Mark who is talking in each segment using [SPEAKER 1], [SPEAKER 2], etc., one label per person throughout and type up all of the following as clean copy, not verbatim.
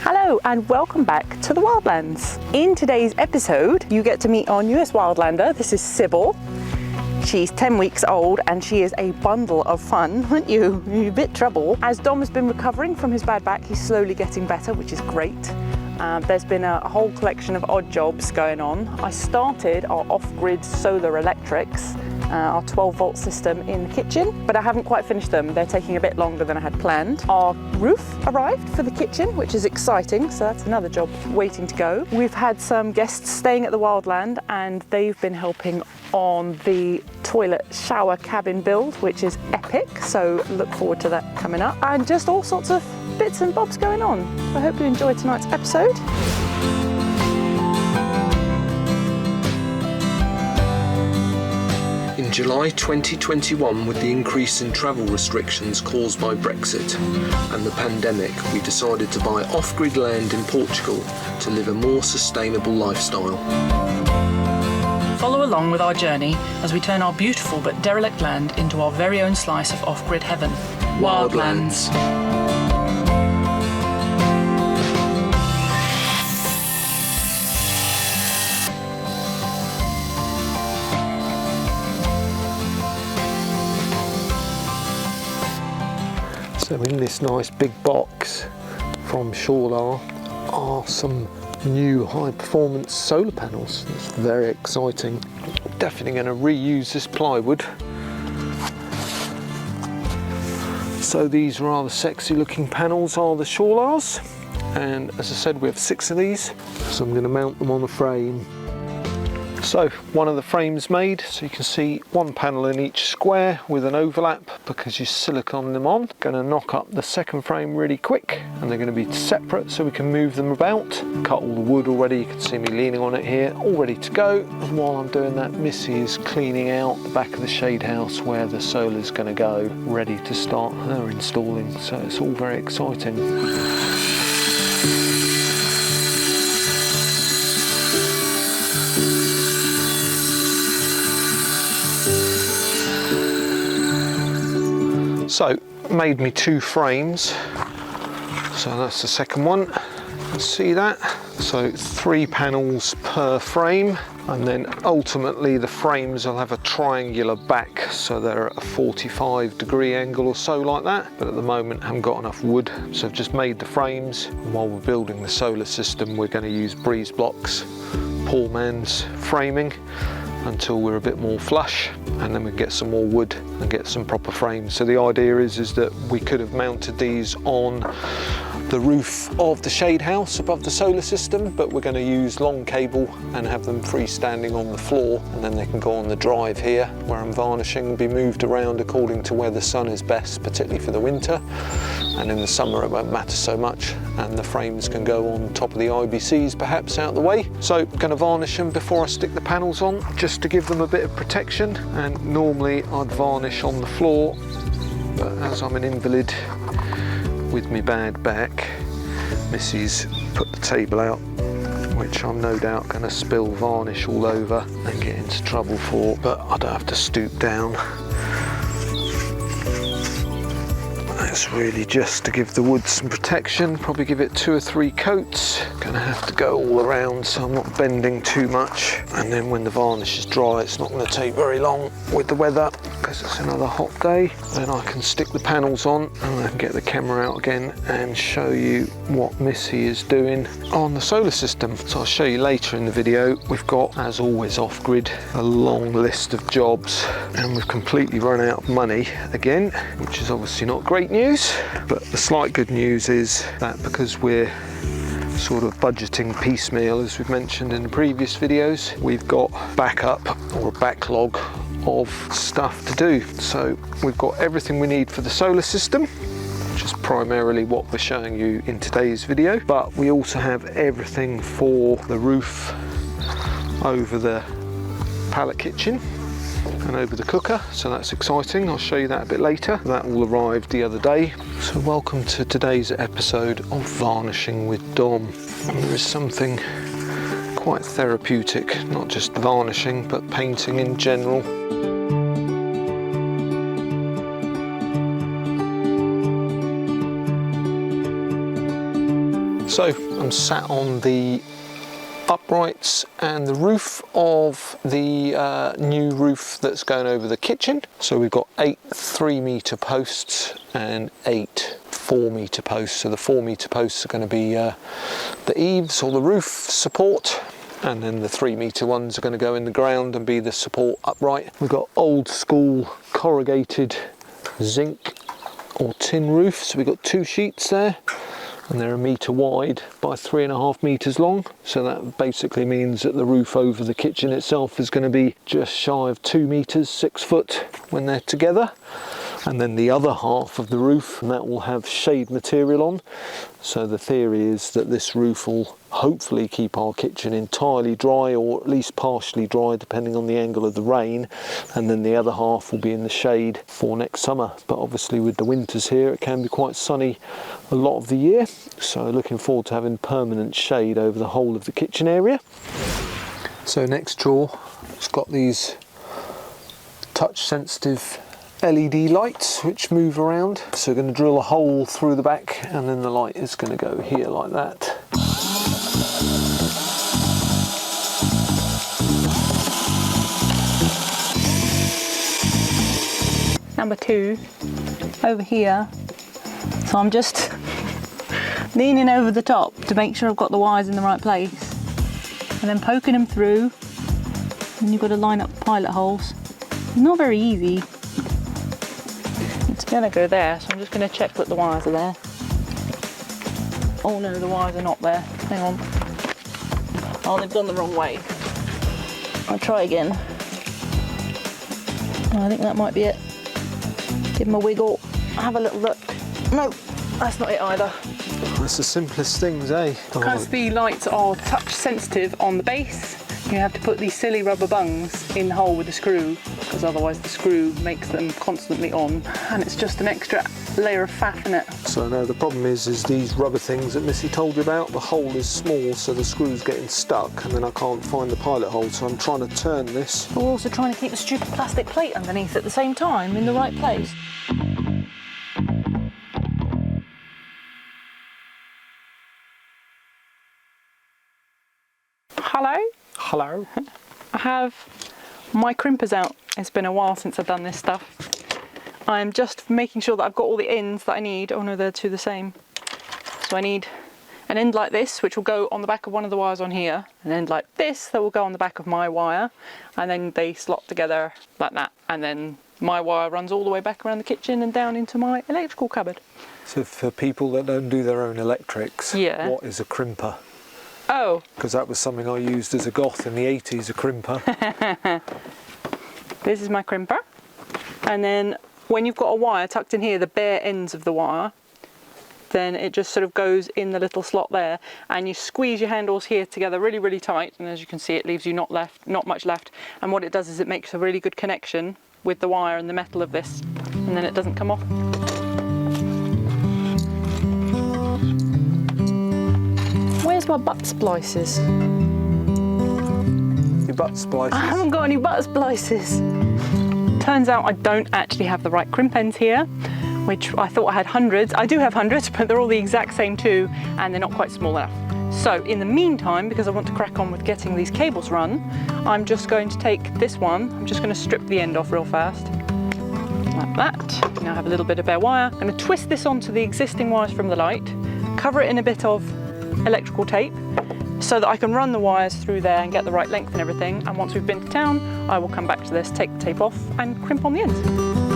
[SPEAKER 1] Hello and welcome back to the Wildlands. In today's episode, you get to meet our newest Wildlander. This is Sybil. She's 10 weeks old and she is a bundle of fun, aren't you? You're a bit trouble. As Dom has been recovering from his bad back, he's slowly getting better, which is great. There's been a whole collection of odd jobs going on. I started our off-grid solar electrics, our 12-volt system in the kitchen, but I haven't quite finished them. They're taking a bit longer than I had planned. Our roof arrived for the kitchen, which is exciting, so that's another job waiting to go. We've had some guests staying at the Wildland and they've been helping on the toilet shower cabin build, which is epic, so look forward to that coming up. And just all sorts of bits and bobs going on. So I hope you enjoyed tonight's episode.
[SPEAKER 2] In July 2021, with the increase in travel restrictions caused by Brexit and the pandemic, we decided to buy off-grid land in Portugal to live a more sustainable lifestyle.
[SPEAKER 3] Follow along with our journey as we turn our beautiful but derelict land into our very own slice of off-grid heaven. Wildlands.
[SPEAKER 2] So in this nice big box from Shawllar are some new high performance solar panels. It's very exciting. Definitely going to reuse this plywood. So these rather sexy looking panels are the Shawllars, and as I said we have 6 of these, so I'm going to mount them on a frame. So one of the frames made, so you can see one panel in each square with an overlap because you silicone them on. Going to knock up the second frame really quick and they're going to be separate so we can move them about. Cut all the wood already, you can see me leaning on it here, all ready to go. And while I'm doing that, Missy is cleaning out the back of the shade house where the solar is going to go, ready to start her installing. So it's all very exciting. So, made me 2 frames, so that's the second one, you see that? So 3 panels per frame, and then ultimately the frames will have a triangular back, so they're at a 45-degree angle or so like that, but at the moment I haven't got enough wood, so I've just made the frames, and while we're building the solar system we're going to use breeze blocks, poor man's framing, until we're a bit more flush, and then we can get some more wood and get some proper frames. So the idea is that we could have mounted these on the roof of the shade house above the solar system, but we're going to use long cable and have them freestanding on the floor, and then they can go on the drive here where I'm varnishing and be moved around according to where the sun is best, particularly for the winter, and in the summer it won't matter so much, and the frames can go on top of the IBCs perhaps out the way. So I'm going to varnish them before I stick the panels on, just to give them a bit of protection, and normally I'd varnish on the floor, but as I'm an invalid with my bad back, Missy's put the table out, which I'm no doubt going to spill varnish all over and get into trouble for, but I don't have to stoop down. It's really just to give the wood some protection, probably give it 2 or 3 coats. Gonna have to go all around so I'm not bending too much, and then when the varnish is dry it's not going to take very long with the weather because it's another hot day. Then I can stick the panels on and I can get the camera out again and show you what Missy is doing on the solar system. So I'll show you later in the video. We've got, as always off-grid, a long list of jobs, and we've completely run out of money again, which is obviously not great news, but the slight good news is that because we're sort of budgeting piecemeal, as we've mentioned in the previous videos, we've got backup or a backlog of stuff to do. So we've got everything we need for the solar system, which is primarily what we're showing you in today's video, but we also have everything for the roof over the pallet kitchen and over the cooker, so that's exciting. I'll show you that a bit later. That all arrived the other day. So welcome to today's episode of Varnishing with Dom. And there is something quite therapeutic, not just varnishing but painting in general. So I'm sat on the uprights and the roof of the new roof that's going over the kitchen. So we've got 8 3-metre posts and 8 4-metre posts. So the 4-metre posts are going to be the eaves or the roof support, and then the 3-metre ones are going to go in the ground and be the support upright. We've got old school corrugated zinc or tin roof, so we've got 2 sheets there, and they're 1 metre wide by 3.5 metres long. So that basically means that the roof over the kitchen itself is going to be just shy of 2 metres, 6 foot when they're together. And then the other half of the roof, and that will have shade material on. So the theory is that this roof will hopefully keep our kitchen entirely dry, or at least partially dry, depending on the angle of the rain. And then the other half will be in the shade for next summer. But obviously with the winters here, it can be quite sunny a lot of the year. So looking forward to having permanent shade over the whole of the kitchen area. So next drawer, it's got these touch sensitive LED lights which move around. So we're going to drill a hole through the back, and then the light is going to go here like that.
[SPEAKER 1] Number 2 over here. So I'm just leaning over the top to make sure I've got the wires in the right place, and then poking them through, and you've got to line up pilot holes. Not very easy. It's going to go there, so I'm just going to check that the wires are there. Oh no, the wires are not there. Hang on. Oh, they've gone the wrong way. I'll try again. Oh, I think that might be it. Give them a wiggle. Have a little look. No, that's not it either.
[SPEAKER 2] That's the simplest things, eh?
[SPEAKER 1] Because the lights are touch sensitive on the base, you have to put these silly rubber bungs in the hole with the screw, because otherwise the screw makes them constantly on, and it's just an extra layer of faff in it.
[SPEAKER 2] So now the problem is these rubber things that Missy told you about, the hole is small, so the screw's getting stuck, and then I can't find the pilot hole, so I'm trying to turn this.
[SPEAKER 1] We're also trying to keep the stupid plastic plate underneath at the same time in the right place. Hello?
[SPEAKER 2] Hello?
[SPEAKER 1] I have my crimpers out. It's been a while since I've done this stuff. I'm just making sure that I've got all the ends that I need. Oh no, they're two the same. So I need an end like this, which will go on the back of one of the wires on here, an end like this that will go on the back of my wire, and then they slot together like that, and then my wire runs all the way back around the kitchen and down into my electrical cupboard.
[SPEAKER 2] So for people that don't do their own electrics,
[SPEAKER 1] yeah.
[SPEAKER 2] What is a crimper?
[SPEAKER 1] Oh.
[SPEAKER 2] Because that was something I used as a goth in the 80s, a crimper.
[SPEAKER 1] This is my crimper, and then when you've got a wire tucked in here, the bare ends of the wire, then it just sort of goes in the little slot there, and you squeeze your handles here together really, really tight, and as you can see, it leaves you not much left. And what it does is it makes a really good connection with the wire and the metal of this, and then it doesn't come off. Where's my butt splices?
[SPEAKER 2] Your butt splices?
[SPEAKER 1] I haven't got any butt splices. Turns out I don't actually have the right crimp ends here, which I thought I had hundreds. I do have hundreds, but they're all the exact same too, and they're not quite small enough. So in the meantime, because I want to crack on with getting these cables run, I'm just going to take this one, I'm just going to strip the end off real fast, like that. Now I have a little bit of bare wire. I'm going to twist this onto the existing wires from the light, cover it in a bit of electrical tape, so that I can run the wires through there and get the right length and everything. And once we've been to town, I will come back to this, take the tape off and crimp on the ends.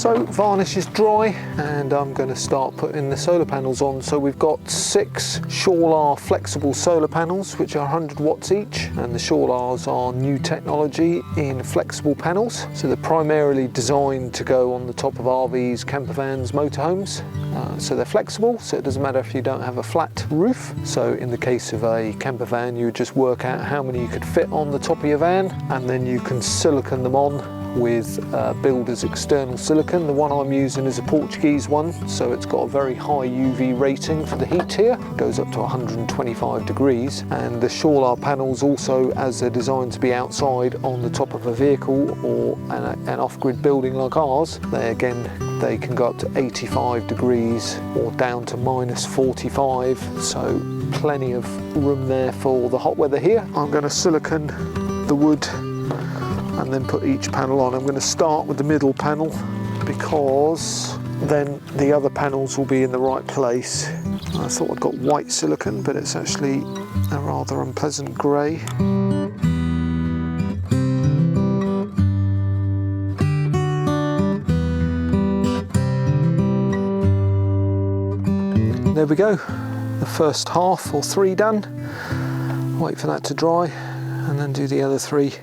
[SPEAKER 2] So varnish is dry, and I'm going to start putting the solar panels on. So we've got 6 Shawllar flexible solar panels, which are 100 watts each, and the Shawllars are new technology in flexible panels. So they're primarily designed to go on the top of RVs, camper vans, motorhomes. So they're flexible, so it doesn't matter if you don't have a flat roof. So in the case of a camper van, you would just work out how many you could fit on the top of your van, and then you can silicone them on with builder's external silicon. The one I'm using is a Portuguese one, so it's got a very high UV rating for the heat here. It goes up to 125 degrees. And the Shawllar panels also, as they're designed to be outside on the top of a vehicle or an off-grid building like ours, they can go up to 85 degrees or down to -45, so plenty of room there for the hot weather here. I'm going to silicon the wood and then put each panel on. I'm going to start with the middle panel because then the other panels will be in the right place. I thought I'd got white silicon, but it's actually a rather unpleasant grey. There we go, the first half or 3 done. Wait for that to dry and then do the other 3.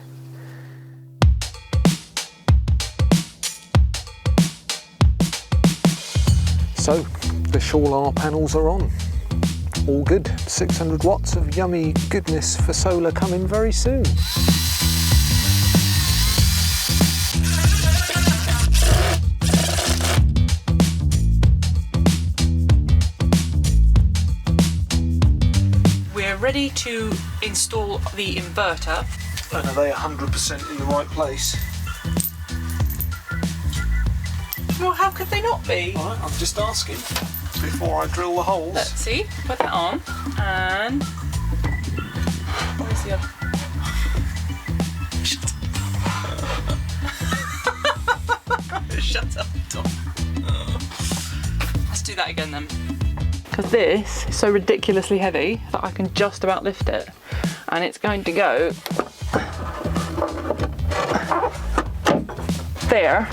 [SPEAKER 2] So the Shawllar panels are on. All good. 600 watts of yummy goodness for solar coming very soon.
[SPEAKER 3] We're ready to install the inverter.
[SPEAKER 2] And are they 100% in the right place?
[SPEAKER 3] Well, how could they not be?
[SPEAKER 2] All right, I'm just asking before I drill the holes.
[SPEAKER 3] Let's see, put that on, and where's the other? Shut up, Tom. Let's do that again then. Because this is so ridiculously heavy that I can just about lift it, and it's going to go there.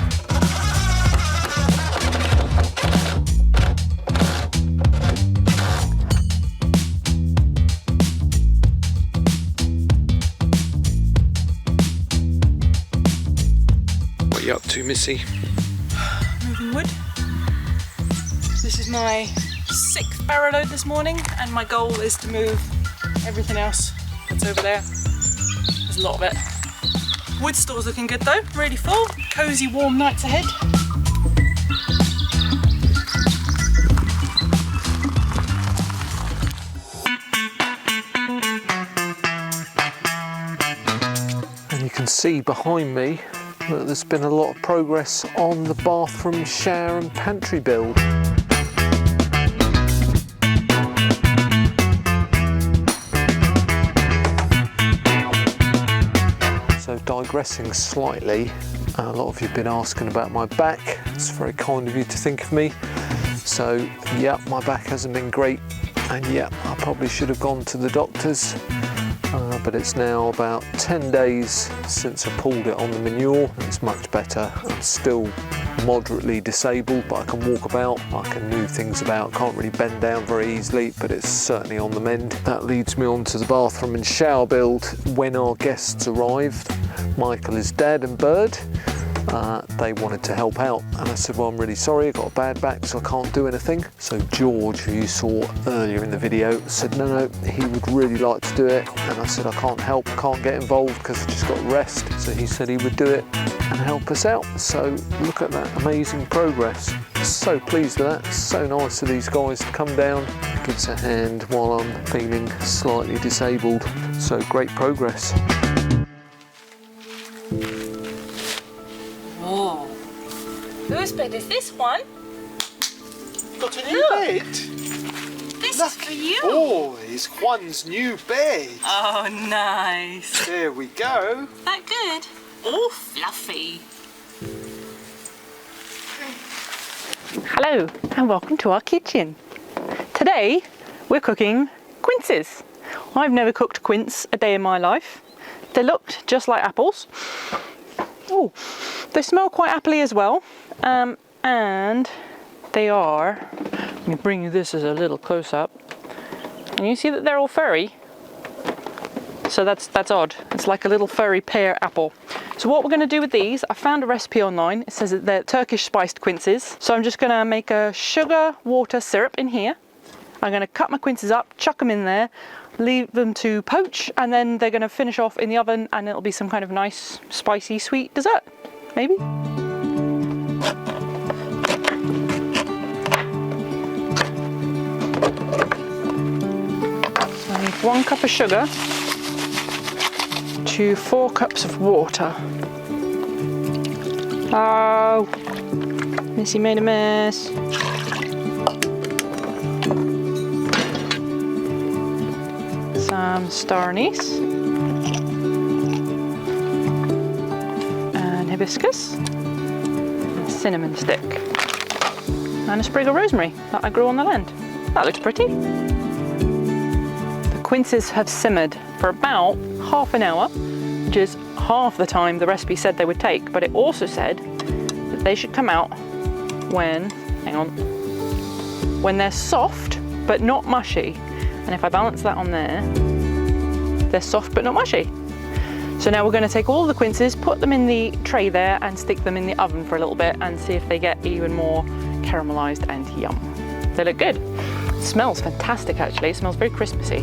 [SPEAKER 2] What are you up to, Missy?
[SPEAKER 3] Moving wood. This is my 6th barrow load this morning, and my goal is to move everything else that's over there. There's a lot of it. Wood store's looking good though, really full. Cosy warm nights ahead.
[SPEAKER 2] And you can see behind me that there's been a lot of progress on the bathroom, shower and pantry build. So digressing slightly, a lot of you have been asking about my back. It's very kind of you to think of me. So yeah, my back hasn't been great, and yeah, I probably should have gone to the doctors. But it's now about 10 days since I pulled it on the manure. It's much better. I'm still moderately disabled, but I can walk about, I can move things about, can't really bend down very easily, but it's certainly on the mend. That leads me on to the bathroom and shower build. When our guests arrived, Michael, his dad and Bird, they wanted to help out, and I said, well, I'm really sorry, I've got a bad back, so I can't do anything. So George, who you saw earlier in the video, said no, he would really like to do it, and I said I can't help, can't get involved because I just got rest. So he said he would do it and help us out. So look at that amazing progress. So pleased with that. So nice of these guys to come down, give us a hand while I'm feeling slightly disabled. So great progress.
[SPEAKER 3] Whose bed is this one?
[SPEAKER 2] Got a new bed?
[SPEAKER 3] This is for you.
[SPEAKER 2] Oh, it's Juan's new bed.
[SPEAKER 3] Oh, nice.
[SPEAKER 2] There we go.
[SPEAKER 3] Is that good? Oh, fluffy. Hello, and welcome to our kitchen. Today, we're cooking quinces. I've never cooked quince a day in my life. They looked just like apples. Oh, they smell quite appley as well. And they are, let me bring you this as a little close-up, and you see that they're all furry. So that's odd. It's like a little furry pear apple. So what we're going to do with these, I found a recipe online. It says that they're Turkish spiced quinces. So I'm just going to make a sugar water syrup in here. I'm going to cut my quinces up, chuck them in there, leave them to poach, and then they're going to finish off in the oven, and it'll be some kind of nice, spicy, sweet dessert. maybe. So I need 1 cup of sugar to 4 cups of water. Oh, Missy made a mess. Some star anise and hibiscus, and cinnamon stick, and a sprig of rosemary that I grew on the land. That looks pretty. The quinces have simmered for about half an hour, which is half the time the recipe said they would take, but it also said that they should come out when, when they're soft but not mushy. And if I balance that on there, they're soft but not mushy. So now we're going to take all the quinces, put them in the tray there and stick them in the oven for a little bit and see if they get even more caramelized and yum. They look good. It smells fantastic actually, it smells very Christmassy.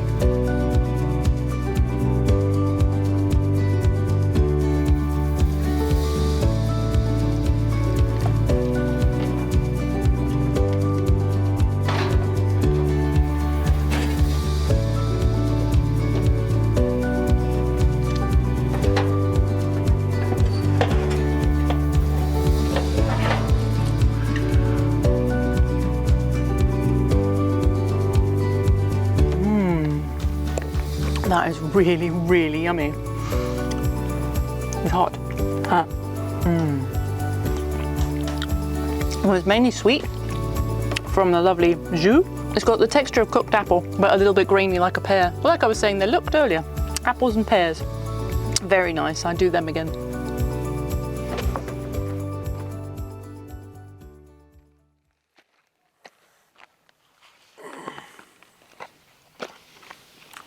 [SPEAKER 3] That is really, really yummy. It's hot. Well, it's mainly sweet from the lovely jus. It's got the texture of cooked apple, but a little bit grainy like a pear. Well, like I was saying, they looked earlier. Apples and pears. Very nice. I'd do them again.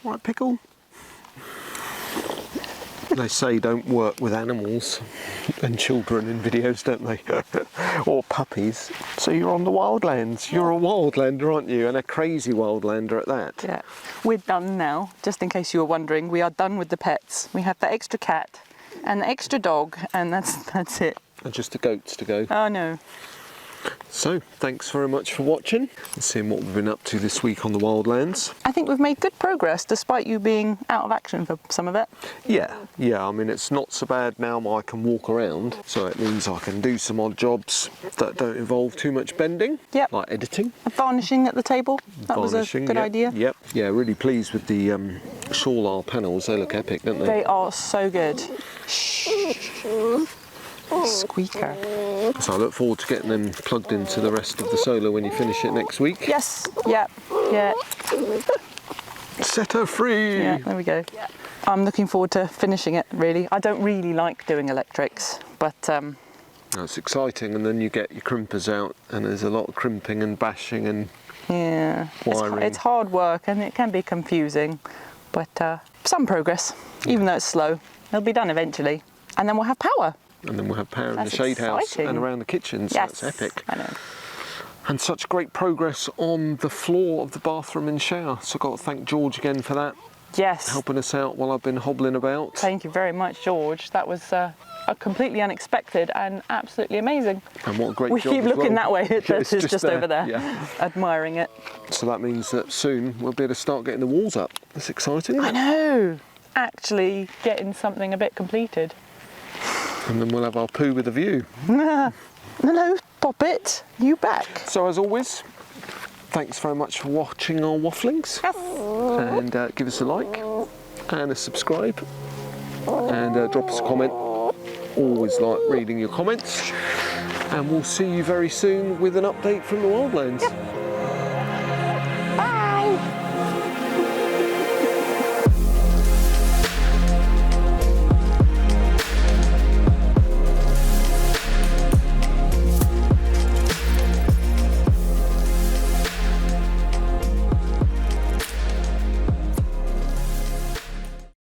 [SPEAKER 2] Right, pickle. They say don't work with animals and children in videos, don't they? Or puppies. So you're on the wildlands. You're a wildlander, aren't you? And a crazy wildlander at that.
[SPEAKER 3] Yeah, we're done now. Just in case you were wondering, we are done with the pets. We have the extra cat and the extra dog, and that's it.
[SPEAKER 2] And just the goats to go.
[SPEAKER 3] Oh no.
[SPEAKER 2] So, thanks very much for watching and seeing what we've been up to this week on the wildlands.
[SPEAKER 3] I think we've made good progress despite you being out of action for some of it.
[SPEAKER 2] Yeah, I mean it's not so bad now I can walk around, so it means I can do some odd jobs that don't involve too much bending,
[SPEAKER 3] Yep.
[SPEAKER 2] like editing.
[SPEAKER 3] Varnishing at the table, that was a good
[SPEAKER 2] yep,
[SPEAKER 3] idea.
[SPEAKER 2] Yep, yeah, really pleased with the Shawllar panels, they look epic, don't they?
[SPEAKER 3] They are so good. Squeaker.
[SPEAKER 2] So I look forward to getting them plugged into the rest of the solar when you finish it next week.
[SPEAKER 3] Yes, yeah, yeah.
[SPEAKER 2] Set her free!
[SPEAKER 3] Yeah, there we go. I'm looking forward to finishing it, really. I don't really like doing electrics, but
[SPEAKER 2] It's exciting, and then you get your crimpers out and there's a lot of crimping and bashing and
[SPEAKER 3] yeah,
[SPEAKER 2] wiring.
[SPEAKER 3] it's hard work and it can be confusing, but some progress, even though it's slow. It'll be done eventually, and then we'll have power.
[SPEAKER 2] And then we'll have power in the
[SPEAKER 3] That's
[SPEAKER 2] shade house
[SPEAKER 3] exciting.
[SPEAKER 2] and around the kitchen, so
[SPEAKER 3] Yes,
[SPEAKER 2] that's epic.
[SPEAKER 3] I know.
[SPEAKER 2] And such great progress on the floor of the bathroom and shower. So I've got to thank George again for that,
[SPEAKER 3] Yes.
[SPEAKER 2] helping us out while I've been hobbling about.
[SPEAKER 3] Thank you very much, George. That was a completely unexpected and absolutely amazing.
[SPEAKER 2] And what a great
[SPEAKER 3] We
[SPEAKER 2] job
[SPEAKER 3] keep
[SPEAKER 2] as
[SPEAKER 3] looking
[SPEAKER 2] well.
[SPEAKER 3] that way.
[SPEAKER 2] It's
[SPEAKER 3] It's just over there,
[SPEAKER 2] Yeah.
[SPEAKER 3] admiring it.
[SPEAKER 2] So that means that soon we'll be able to start getting the walls up. That's exciting, isn't
[SPEAKER 3] I
[SPEAKER 2] it?
[SPEAKER 3] know. Actually getting something a bit completed.
[SPEAKER 2] And then we'll have our poo with a view.
[SPEAKER 3] No, pop it. You back.
[SPEAKER 2] So as always, thanks very much for watching our wafflings.
[SPEAKER 3] Yes.
[SPEAKER 2] And give us a like and a subscribe. And drop us a comment. Always like reading your comments. And we'll see you very soon with an update from the wildlands.
[SPEAKER 3] Yep.